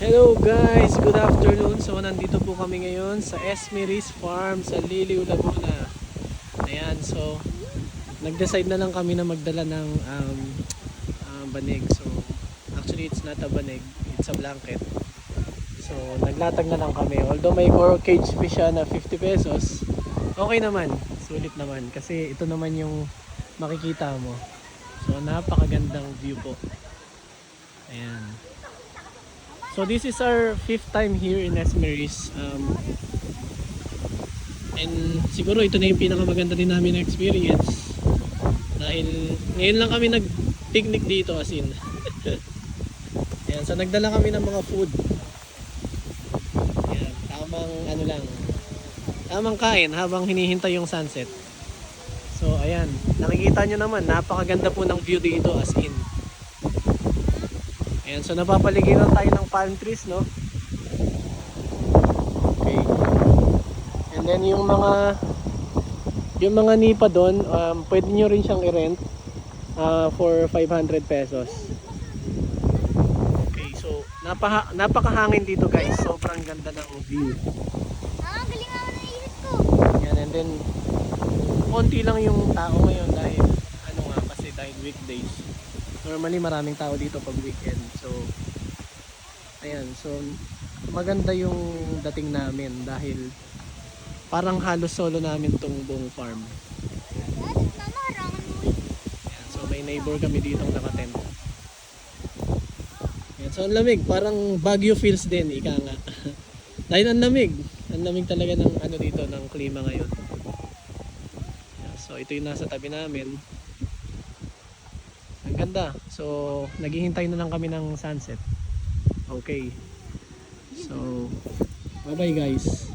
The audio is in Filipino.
Hello guys, good afternoon. So nandito po kami ngayon sa Esmeris Farm sa Liliw, Laguna. Ayan, so nag-decide na lang kami na magdala ng banig. So actually it's not a banig, it's a blanket. So naglatag na lang kami. Although may core cage fish siya na 50 pesos, okay naman, sulit naman. Kasi ito naman yung makikita mo. So napakagandang view po. Ayan. So this is our 5th time here in Esmeris. And siguro ito na yung pinakamaganda din namin na experience. Dahil ngayon lang kami nag-picnic dito as in. Ayan, so nagdala kami ng mga food. Ayan, tamang kain habang hinihintay yung sunset. So ayan, nakikita nyo naman, napakaganda po ng view dito as in. Ayan, so napapaligiran tayo ng palm trees, no? Okay. And then yung mga nipa doon, pwede nyo rin siyang i-rent for 500 pesos. Okay, so napakahangin dito guys. Sobrang ganda ng view. Galing ako na isip ko. Ayan, and then konti lang yung tao ngayon dahil dahil weekdays. Normally maraming tao dito pag weekend. So ayan, so maganda yung dating namin dahil parang halos solo namin tong buong farm. Ayan, so may neighbor kami dito nakatent. Ayan, so ang lamig, parang Baguio feels din, ika nga. Dahil ang lamig talaga ng dito ng klima ngayon. Ayan, so ito yung nasa tabi namin. Ang ganda. So, naghihintay na lang kami ng sunset. Okay. So, bye-bye guys.